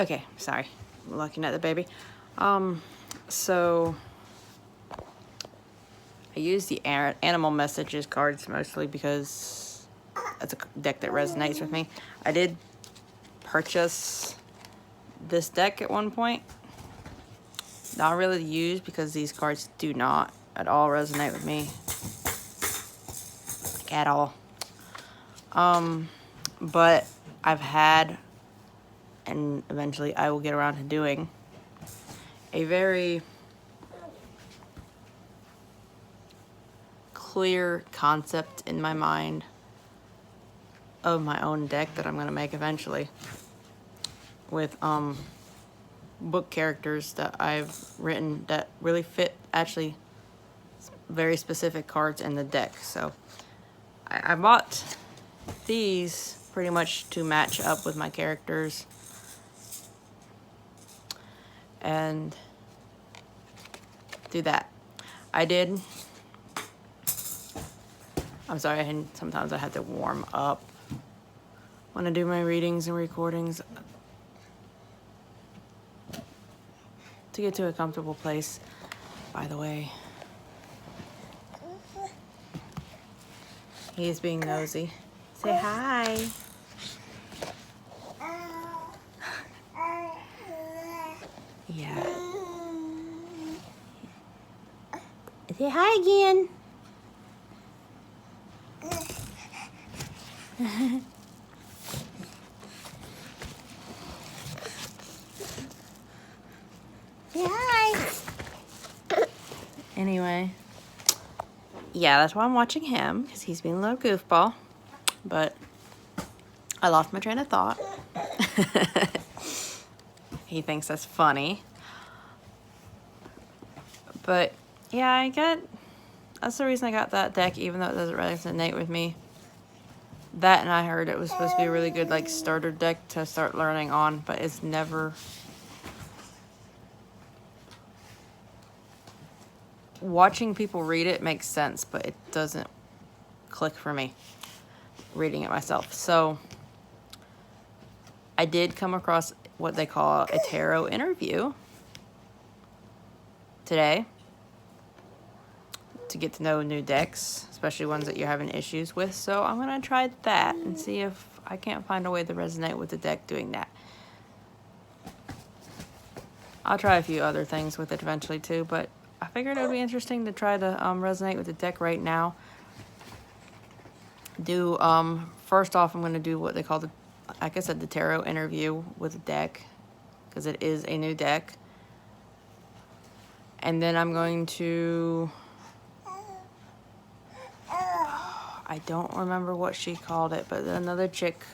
Okay, sorry. I'm looking at the baby. So I use the animal messages cards mostly because that's a deck that resonates with me. I did purchase this deck at one point. Not really used because these cards do not at all resonate with me. Like at all. But I've had, and eventually I will get around to doing, a very clear concept in my mind of my own deck that I'm going to make eventually with book characters that I've written that really fit actually very specific cards in the deck. So I bought these pretty much to match up with my characters and do that. I did. I'm sorry, sometimes I have to warm up when I do my readings and recordings to get to a comfortable place, by the way. He is being nosy. Say hi. Yeah. Say hi again. Say hi. Anyway. Yeah, that's why I'm watching him, because he's being a little goofball. But I lost my train of thought. He thinks that's funny. But yeah, that's the reason I got that deck, even though it doesn't resonate with me. That, and I heard it was supposed to be a really good like starter deck to start learning on, but it's never. Watching people read it makes sense, but it doesn't click for me reading it myself. So I did come across what they call a tarot interview today to get to know new decks, especially ones that you're having issues with. So I'm going to try that and see if I can't find a way to resonate with the deck doing that. I'll try a few other things with it eventually too, but I figured it would be interesting to try to resonate with the deck right now. First off, I'm going to do what they call like I said, the tarot interview with the deck, because it is a new deck. And then I'm going to, I don't remember what she called it, but another chick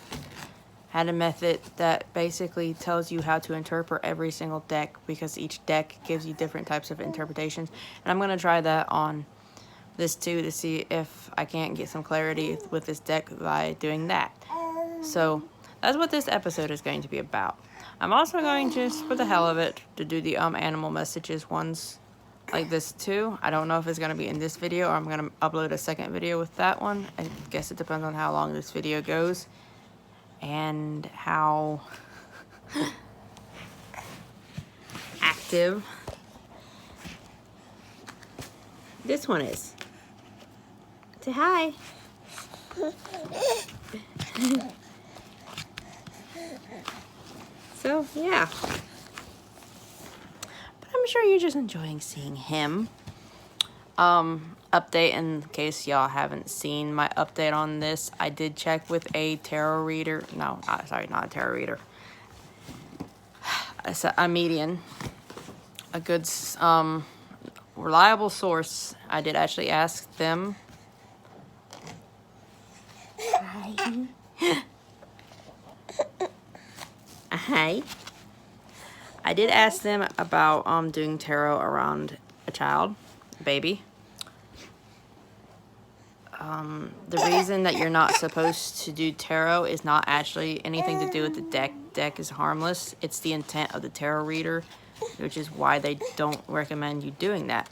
had a method that basically tells you how to interpret every single deck, because each deck gives you different types of interpretations. And I'm going to try that on this too to see if I can't get some clarity with this deck by doing that. So that's what this episode is going to be about. I'm also going to, just for the hell of it, to do the animal messages ones like this too. I don't know if it's going to be in this video or I'm going to upload a second video with that one. I guess it depends on how long this video goes and how active this one is. Say hi. So, yeah. But I'm sure you're just enjoying seeing him. Update in case y'all haven't seen my update on this. I did check with a tarot reader. No, sorry, not a tarot reader. A median. A good, reliable source. I did actually ask them. Hi. Hi. I did ask them about doing tarot around a child, a baby. The reason that you're not supposed to do tarot is not actually anything to do with the deck. Deck is harmless. It's the intent of the tarot reader, which is why they don't recommend you doing that.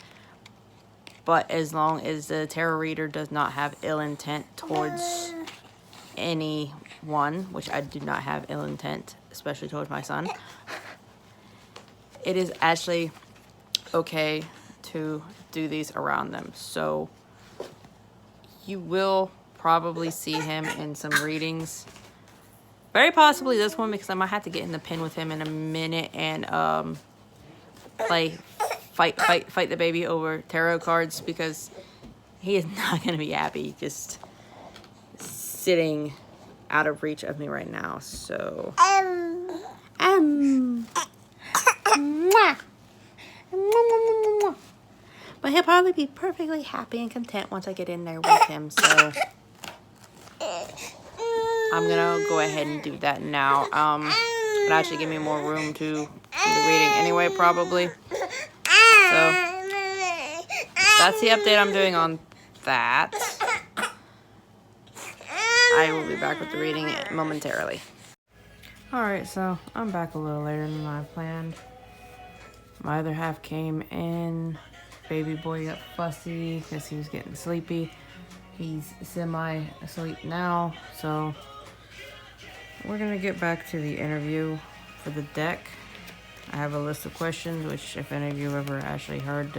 But as long as the tarot reader does not have ill intent towards any one, which I do not have ill intent, especially towards my son, it is actually okay to do these around them. So you will probably see him in some readings. Very possibly this one, because I might have to get in the pen with him in a minute and play fight the baby over tarot cards, because he is not going to be happy just sitting out of reach of me right now. So but he'll probably be perfectly happy and content once I get in there with him. So I'm gonna go ahead and do that now. It'll actually give me more room to do the reading anyway, probably. So that's the update I'm doing on that. I will be back with the reading momentarily. Alright, so I'm back a little later than I planned. My other half came in. Baby boy got fussy because he was getting sleepy. He's semi-asleep now, so we're gonna get back to the interview for the deck. I have a list of questions, which if any of you ever actually heard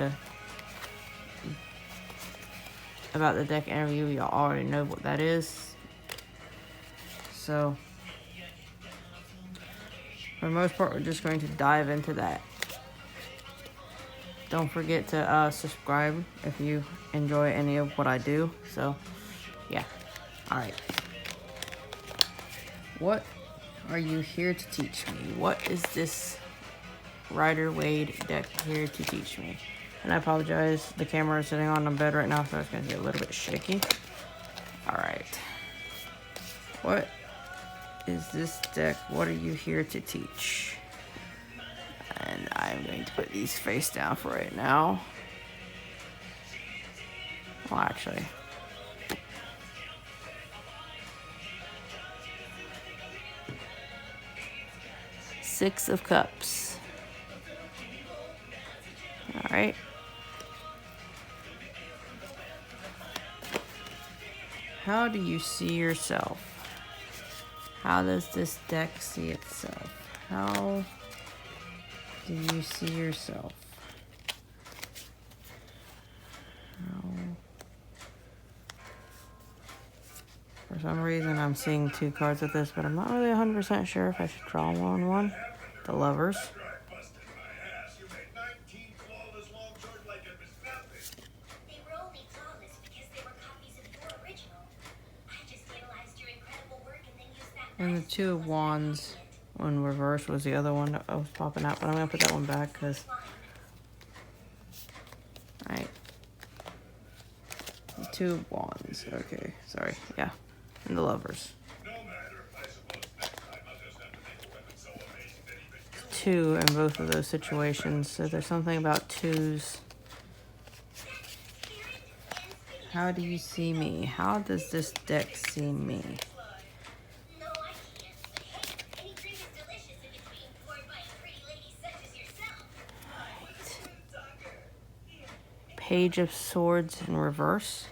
about the deck interview, y'all already know what that is. So for the most part, we're just going to dive into that. Don't forget to subscribe if you enjoy any of what I do. So yeah. Alright. What are you here to teach me? What is this Rider-Waite deck here to teach me? And I apologize, the camera is sitting on the bed right now, so it's going to get a little bit shaky. Alright. What is this deck? What are you here to teach? And I'm going to put these face down for right now. Well, actually. Six of Cups. Alright. How do you see yourself? How does this deck see itself? How do you see yourself? For some reason, I'm seeing two cards with this, but I'm not really 100% sure if I should draw one. The Lovers. And the Two of Wands in reverse was the other one that was popping out, but I'm going to put that one back because... Alright. The Two of Wands. Okay, sorry. Yeah. And the Lovers. Two in both of those situations, so there's something about twos. How do you see me? How does this deck see me? Page of Swords in reverse.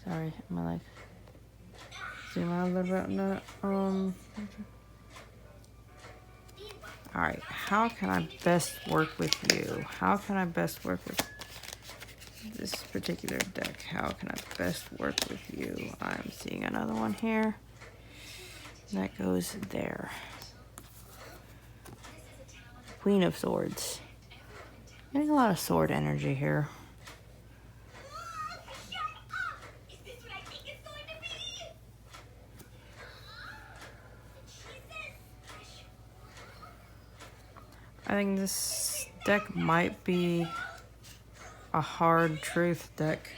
Sorry, am I like zoom out a little bit on that? Alright, how can I best work with you? How can I best work with this particular deck? How can I best work with you? I'm seeing another one here. That goes there. Queen of Swords. Getting a lot of sword energy here. I think this deck might be a hard truth deck.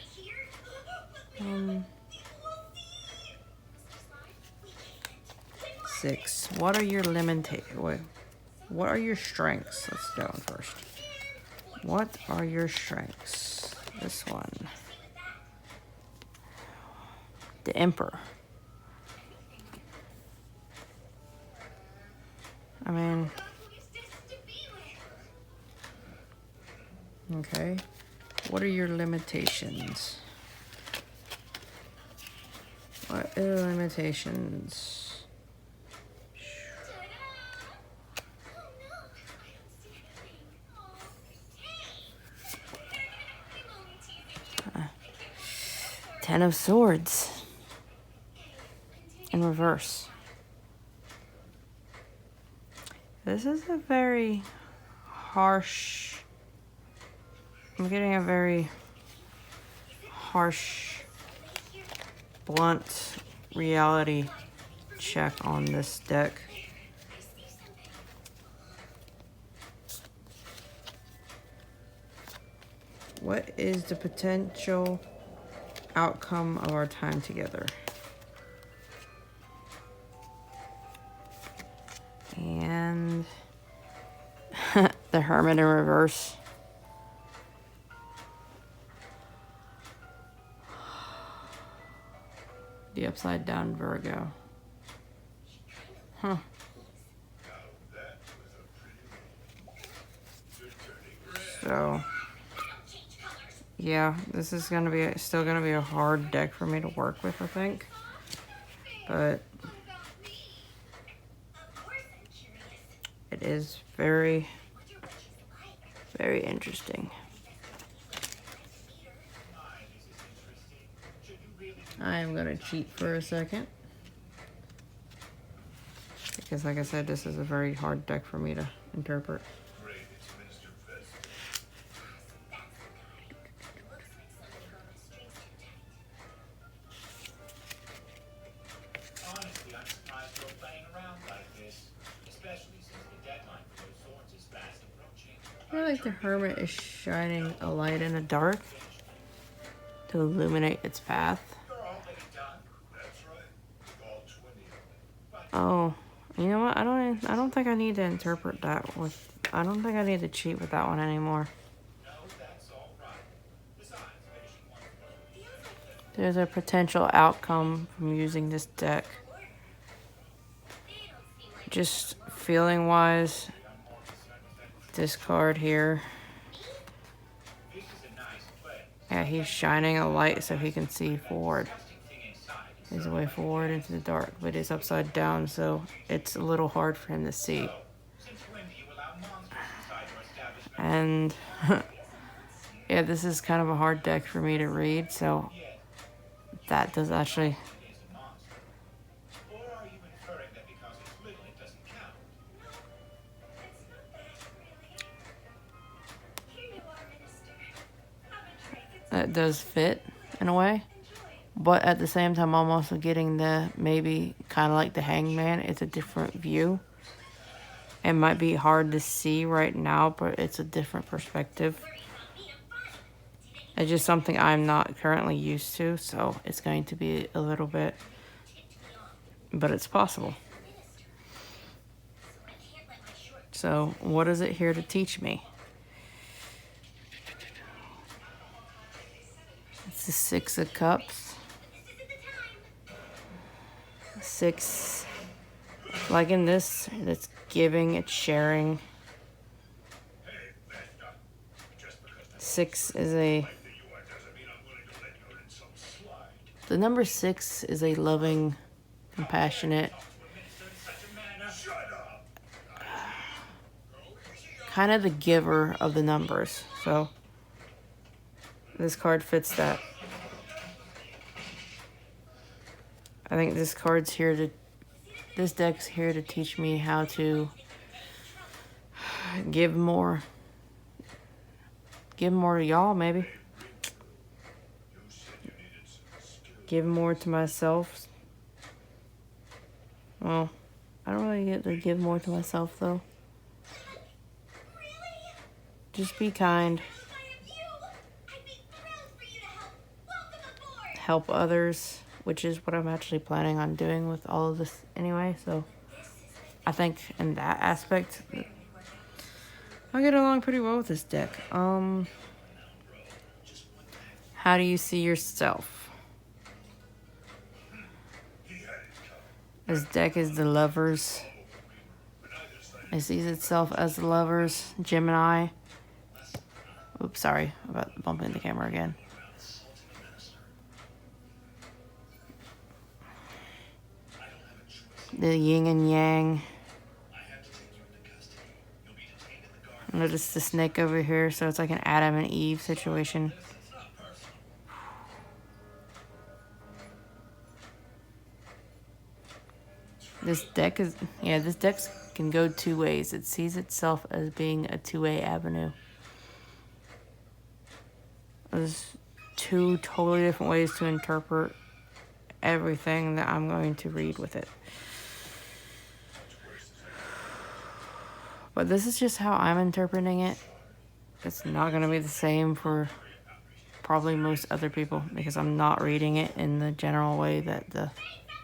Six. What are your what are your strengths? Let's go on first. What are your strengths? This one. The Emperor. I mean, Okay. What are your limitations? What are the limitations? Ten of Swords. In reverse. This is a very harsh... I'm getting a very harsh, blunt reality check on this deck. What is the potential outcome of our time together? And the Hermit in reverse. The upside down Virgo. Huh. So, yeah, this is gonna be still gonna be a hard deck for me to work with, I think. But it is very, very interesting. I am gonna cheat for a second. Because like I said, this is a very hard deck for me to interpret. I feel like the Hermit is shining a light in the dark to illuminate its path. Oh, you know what? I don't think I need to interpret that with. I don't think I need to cheat with that one anymore. There's a potential outcome from using this deck. Just feeling wise, this card here. Yeah, he's shining a light so he can see forward. He's a way forward into the dark, but it's upside down, so it's a little hard for him to see. And yeah, this is kind of a hard deck for me to read, so that does actually... That does fit in a way. But at the same time, I'm also getting the maybe kind of like the Hangman. It's a different view. It might be hard to see right now, but it's a different perspective. It's just something I'm not currently used to, so it's going to be a little bit, but it's possible. So, what is it here to teach me? It's the Six of Cups. Six, like in this, it's giving, it's sharing. Six is the number 6 is a loving, compassionate, kind of the giver of the numbers. So this card fits that. I think this deck's here to teach me how to give more to y'all, maybe. Give more to myself. Well, I don't really get to give more to myself, though. Just be kind. Help others, which is what I'm actually planning on doing with all of this anyway. So I think in that aspect, I get along pretty well with this deck. How do you see yourself? This deck is the Lovers. It sees itself as the Lovers, Gemini. Oops, sorry about bumping the camera again. The yin and yang. Notice the snake over here, so it's like an Adam and Eve situation. This deck can go two ways. It sees itself as being a two-way avenue. There's two totally different ways to interpret everything that I'm going to read with it. But this is just how I'm interpreting it. It's not going to be the same for probably most other people because I'm not reading it in the general way that the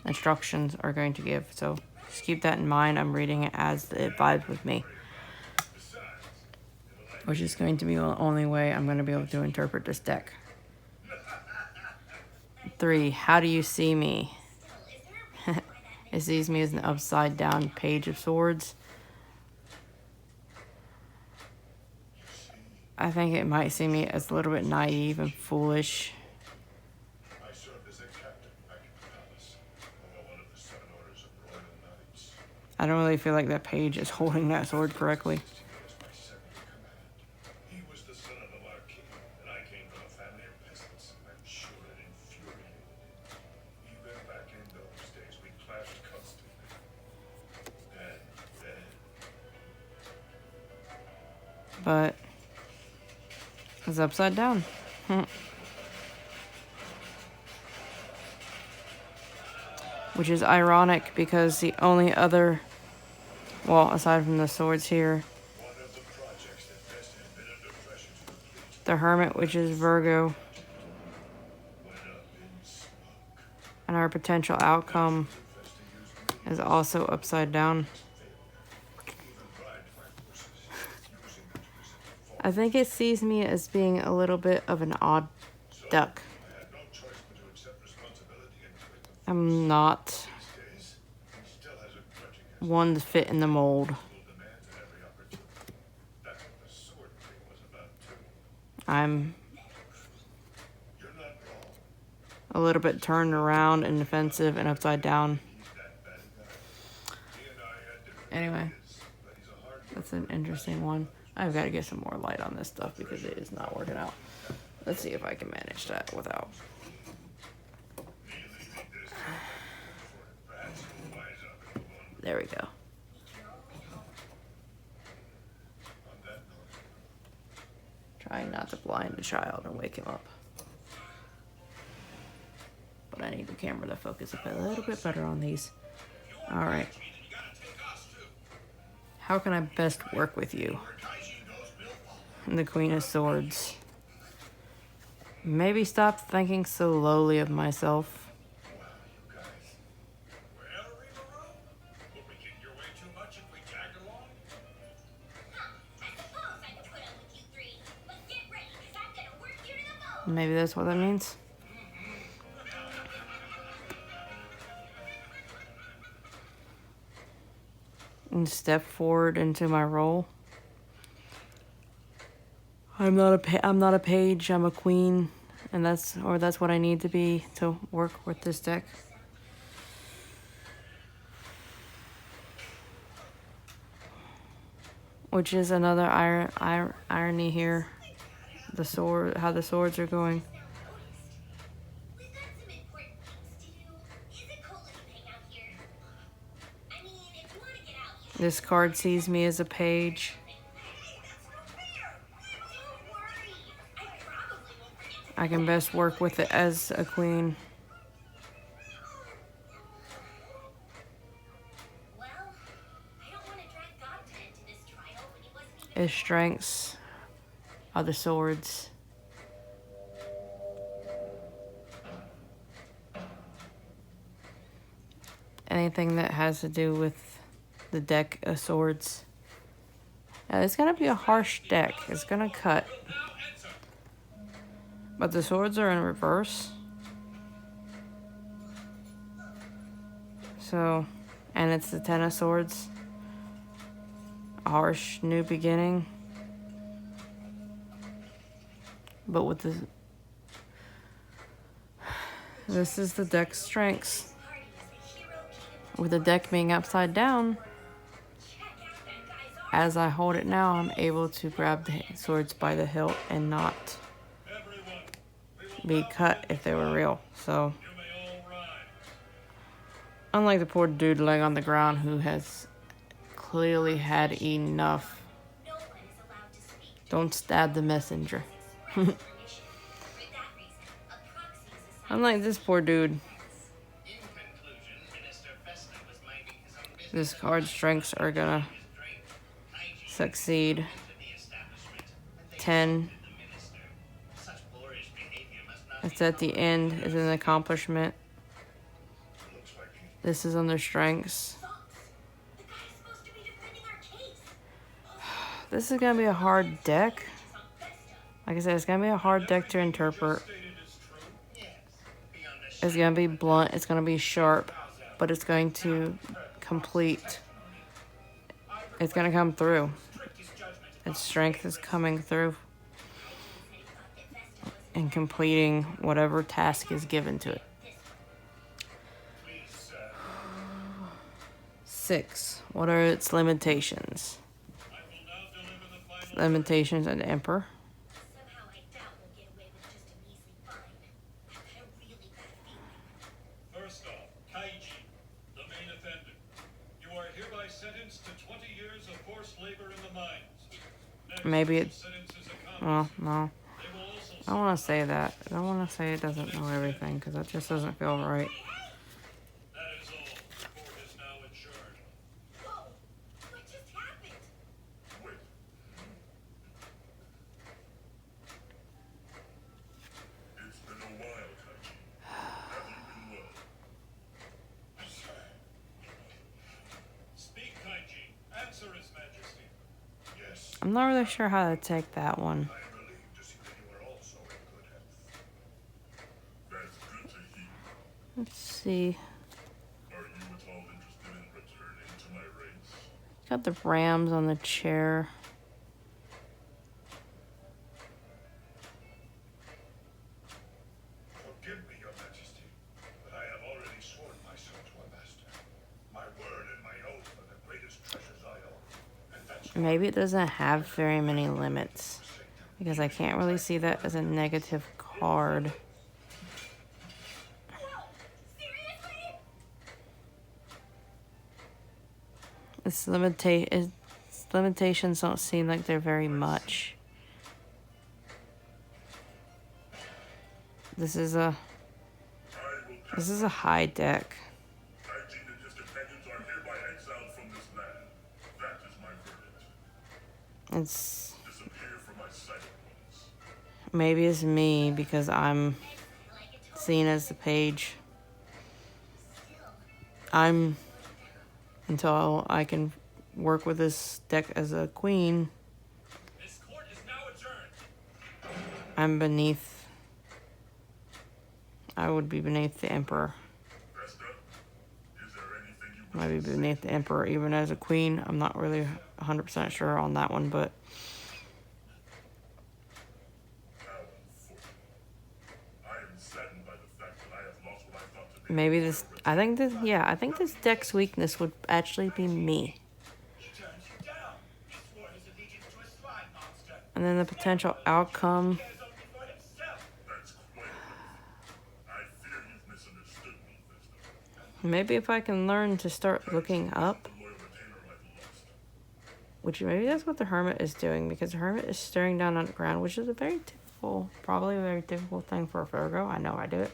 instructions are going to give. So just keep that in mind. I'm reading it as it vibes with me, which is going to be the only way I'm going to be able to interpret this deck. 3, how do you see me? It sees me as an upside down page of swords. I think it might see me as a little bit naive and foolish. I served as a captain back in the palace, although one of the 7 orders of royal knights. I don't really feel like that page is holding that sword correctly. He was the son of the Marquis, and I came from a family of peasants. I'm sure it infuriated him. Even back in those days, we clashed constantly. And then... But it's upside down. Which is ironic because the only other, well, aside from the swords here, the Hermit, which is Virgo, and our potential outcome is also upside down. I think it sees me as being a little bit of an odd duck. I'm not one to fit in the mold. I'm a little bit turned around and defensive and upside down. Anyway, that's an interesting one. I've got to get some more light on this stuff because it is not working out. Let's see if I can manage that without. There we go. Trying not to blind the child and wake him up. But I need the camera to focus a little bit better on these. Alright. How can I best work with you? The Queen of Swords. Maybe stop thinking so lowly of myself. Maybe that's what that means. And step forward into my role. I'm not a page. I'm a queen, and that's what I need to be to work with this deck. Which is another irony here. How the swords are going. This card sees me as a page. I can best work with it as a queen. His strengths are the swords. Anything that has to do with the deck of swords. Now, it's gonna be a harsh deck. It's gonna cut. But the swords are in reverse. So, and it's the 10 of swords. A harsh new beginning. But with the... This is the deck's strengths. With the deck being upside down, as I hold it now, I'm able to grab the swords by the hilt and not be cut if they were real. So, unlike the poor dude laying on the ground who has clearly had enough. Don't stab the messenger. Unlike this poor dude. This card's strengths are gonna succeed. 10. It's at the end. It's an accomplishment. This is under strengths. This is gonna be a hard deck. Like I said, it's gonna be a hard deck to interpret. It's gonna be blunt. It's gonna be sharp, but it's going to complete. It's gonna come through. Its strength is coming through and completing whatever task is given to it. 6. What are its limitations? Limitations and Emperor. First off, Kaiji, the main offender. You are hereby sentenced to 20 years of forced labor in the mines. Next, Maybe it... sentence is Well, accomplished. no. They will also I don't want to say that. I don't want to say it doesn't know everything, because that just doesn't feel right. That is all. The court is now adjourned. Whoa! What just happened? Wait. It's been a while, Kaiji. Have you been well? Speak, Kaiji. Answer, His Majesty. Yes. I'm not really sure how to take that one. I am relieved to see that you are also in good health. That's good to hear. Let's see. Are you at all interested in returning to my race? Got the Rams on the chair. Forgive me, Your Majesty, but I have already sworn myself to a master. My word and my oath are the greatest treasures I own. And that's why Maybe it doesn't have very many limits, because I can't really see that as a negative card. Whoa! Seriously? Its limitations don't seem like they're very much. This is a high deck. Kaiji and his companions are hereby exiled from this land. That is my verdict. It's Disappear from my sight at once. maybe it's me because I'm Like it told seen as the page. still. I'm until I can work with this deck as a queen. This court is now adjourned. I'm beneath. I would be beneath the Emperor. Vesta, is there anything you I'd be beneath the Emperor even as a queen. I'm not really 100% sure on that one, but I am saddened by the fact that I have lost what I thought to be maybe this. I think this deck's weakness would actually be me. He turned you down. He swore his allegiance to a slime monster. And then the potential outcome. Cares only for himself. That's quite enough. I fear you've misunderstood me, Vesta. Maybe if I can learn to start looking up, The loyal retainer I've lost. which maybe that's what the Hermit is doing, because the Hermit is staring down on the ground, which is a very typical, probably a very difficult thing for a Virgo. I know I do it.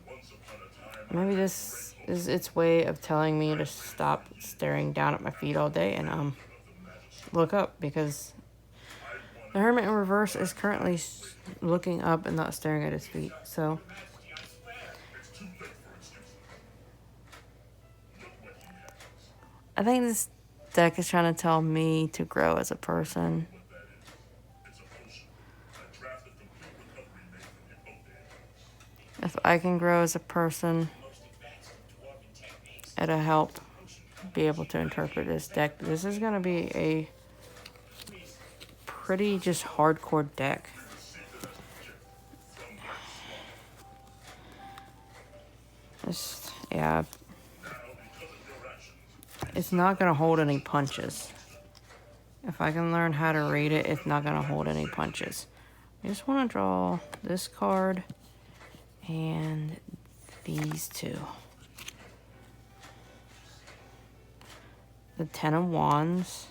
Once upon a time, Maybe this is its way of telling me to stop staring down at my feet all day and look up, because the Hermit in reverse is currently looking up and not staring at his feet. So Majesty, I swear. It's too late for excuses. Look what he has. I think this deck is trying to tell me to grow as a person. What that is. It's a potion. A draft of complete recovery made from hypnotic. If I can grow as a person, Most advanced dwarven techniques. it'll help be able to interpret this deck. This is going to be a pretty just hardcore deck. Receive this Yeah, Now, because of your actions, it's not gonna hold any punches. If I can learn how to read it, it's not gonna hold any punches. I just want to draw this card and these two. The Ten of Wands.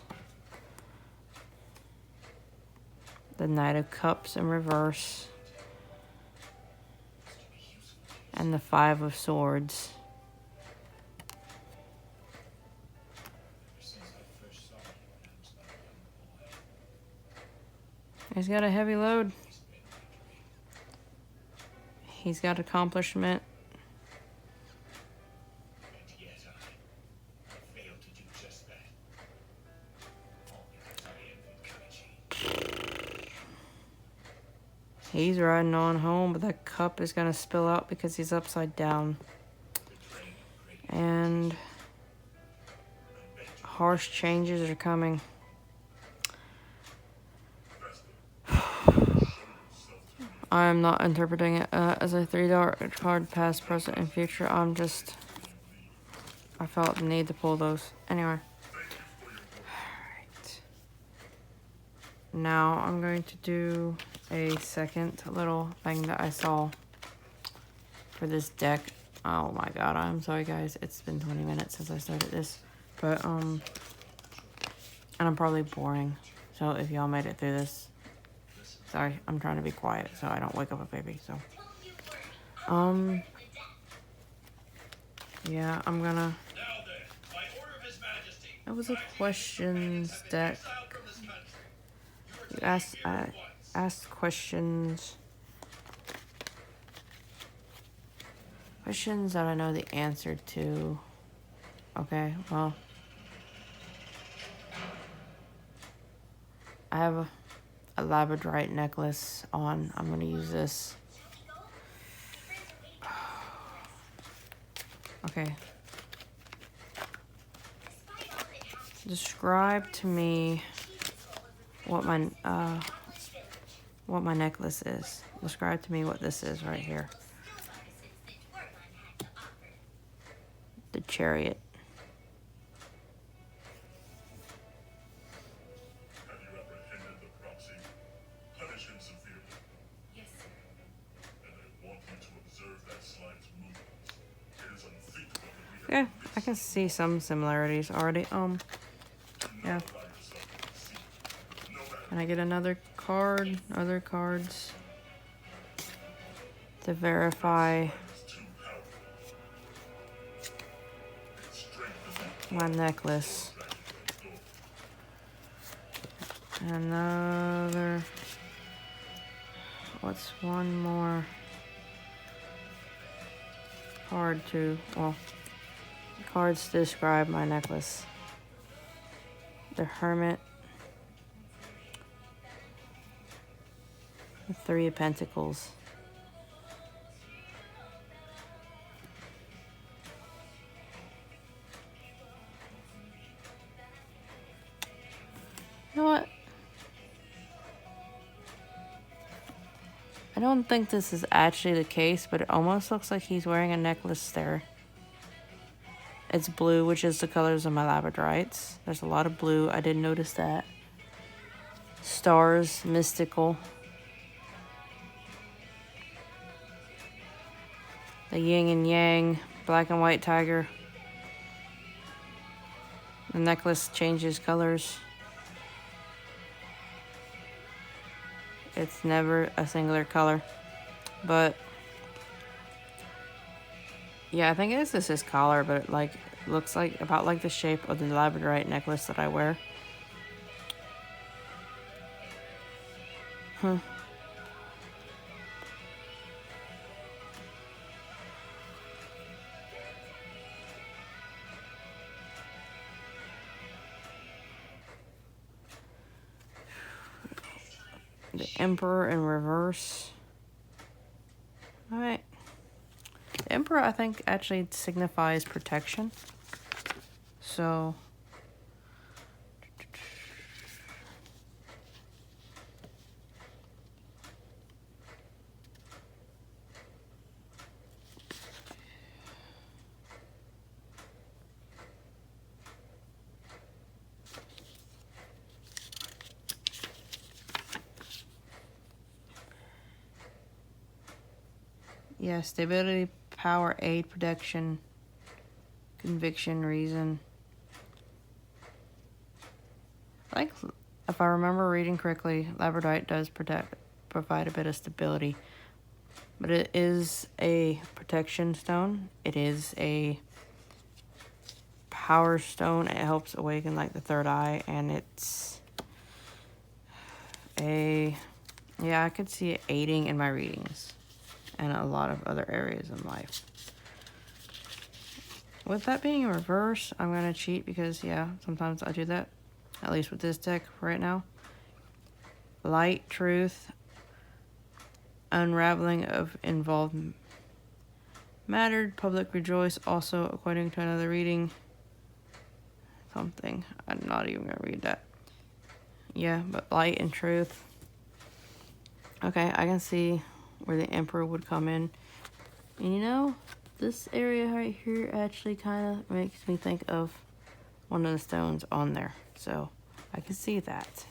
The Knight of Cups in reverse. And the Five of Swords. He's got a heavy load. He's got accomplishment. and yet I failed to do just that. All because I envied Kaichi. He's riding on home, but that cup is gonna spill out because he's upside down. And harsh changes are coming. I'm not interpreting it as a $3 card, past, present, and future. I felt the need to pull those. Anyway. Alright. Now I'm going to do a second little thing that I saw for this deck. Oh my god, I'm sorry guys. It's been 20 minutes since I started this. But, and I'm probably boring. So if y'all made it through this, sorry, I'm trying to be quiet so I don't wake up a baby, so. Yeah, I'm gonna. Now then, by order of His Majesty, It was a questions deck. exiled from this country. You asked questions. Questions that I know the answer to. Okay, well. I have a labradorite necklace on. I'm gonna use this. Okay. Describe to me what my necklace is. Describe to me what this is right here. The Chariot. Have you apprehended the proxy? Punish him severely. Yes, sir. And I want you to observe that slime's movements. It is unthinkable that we Okay, I can see some similarities already. Yeah. allow yourself to be seen. No matter Can I get another card? Other cards to verify it's too powerful. Its strength is my necklace? Another. What's one more card to? Well, cards to describe my necklace. The Hermit. The Three of Pentacles. You know what? I don't think this is actually the case, but it almost looks like he's wearing a necklace there. It's blue, which is the colors of my labradorites. There's a lot of blue. I did notice that. Stars, mystical. The yin and yang, black and white tiger. The necklace changes colors. It's never a singular color. But yeah, I think this is his collar, but it like looks like about like the shape of the labradorite necklace that I wear. Huh. The Emperor in reverse. Alright. The Emperor, I think, actually signifies protection. So. Yeah, stability, power, aid, protection, conviction, reason. Like, if I remember reading correctly, labradorite does provide a bit of stability. But it is a protection stone. It is a power stone. It helps awaken like the third eye, and it's a, yeah, I could see it aiding in my readings and a lot of other areas in life. With that being in reverse, I'm gonna cheat because, yeah, sometimes I do that, at least with this deck right now. Light, truth, unraveling of involved mattered, public rejoice, also according to another reading. Something. I'm not even gonna read that. Yeah, but light and truth. Okay, I can see where the Emperor would come in. And you know, this area right here actually kind of makes me think of one of the stones on there. So, I can see that.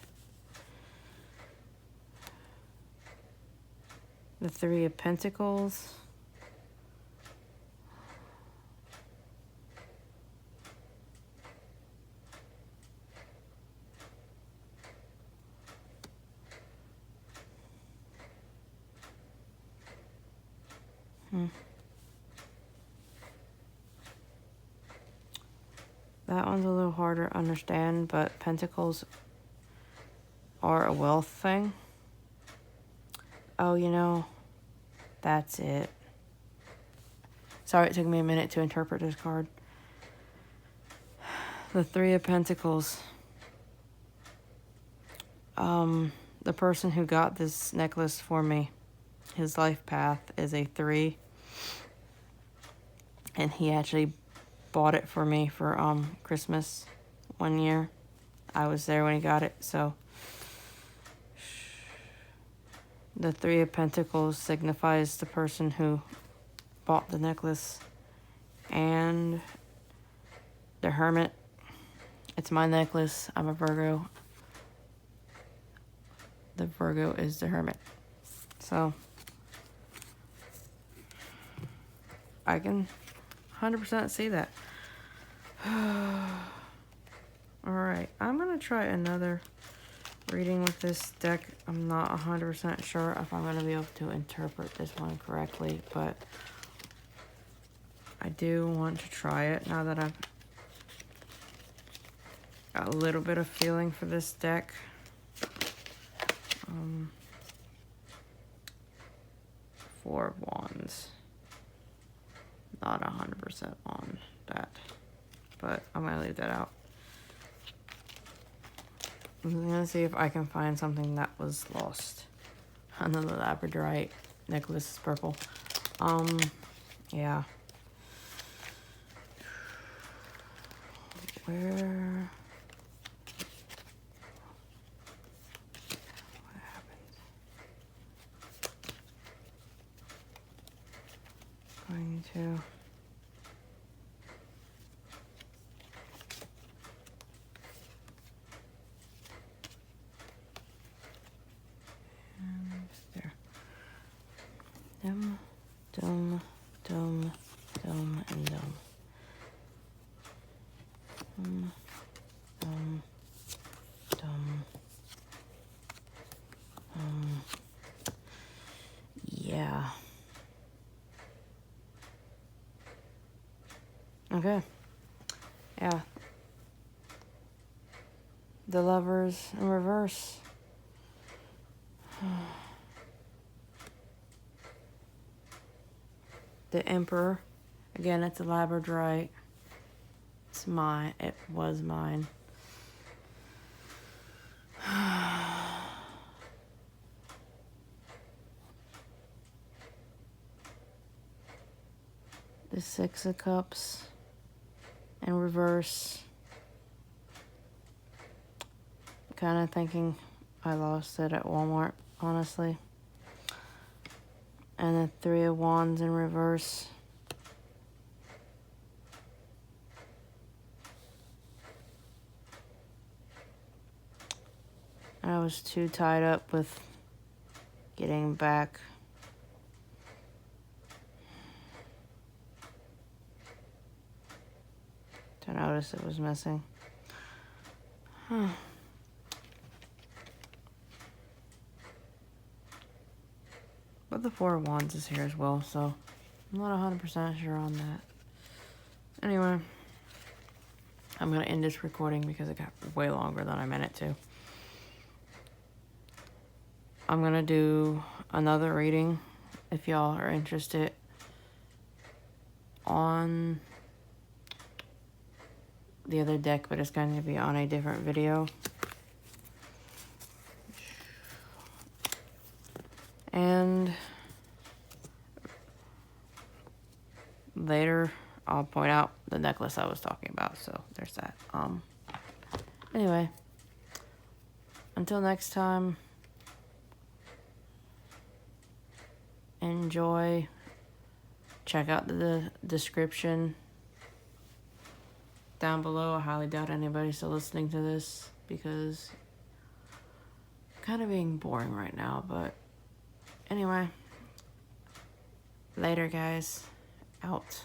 The Three of Pentacles. That one's a little harder to understand, but pentacles are a wealth thing. Oh, you know, that's it. Sorry it took me a minute to interpret this card. The Three of Pentacles. The person who got this necklace for me, his life path is a 3. And he actually bought it for me for Christmas one year. I was there when he got it, so the Three of Pentacles signifies the person who bought the necklace. And the Hermit. It's my necklace. I'm a Virgo. The Virgo is the Hermit. So I can 100% see that. Alright, I'm going to try another reading with this deck. I'm not 100% sure if I'm going to be able to interpret this one correctly, but I do want to try it now that I've got a little bit of feeling for this deck. Four of Wands. Not 100% on that, but I'm going to leave that out. I'm going to see if I can find something that was lost. Another labradorite necklace is purple. Yeah. Where... what happened? Going to... there. Dum, dum, dum, dum, and dum. Dum, dum. Yeah. Okay. Yeah. The Lovers in reverse. The Emperor. Again, it's a labradorite. It's mine. It was mine. The Six of Cups in reverse. Kind of thinking I lost it at Walmart, honestly. And the Three of Wands in reverse. I was too tied up with getting back to notice it was missing. But the Four of Wands is here as well, so I'm not 100% sure on that. Anyway, I'm going to end this recording because it got way longer than I meant it to. I'm going to do another reading if y'all are interested on the other deck, but it's going to be on a different video. And later I'll point out the necklace I was talking about, so there's that. Anyway, until next time, enjoy. Check out the description down below. I highly doubt anybody's still listening to this because I'm kind of being boring right now, but anyway, later guys, out.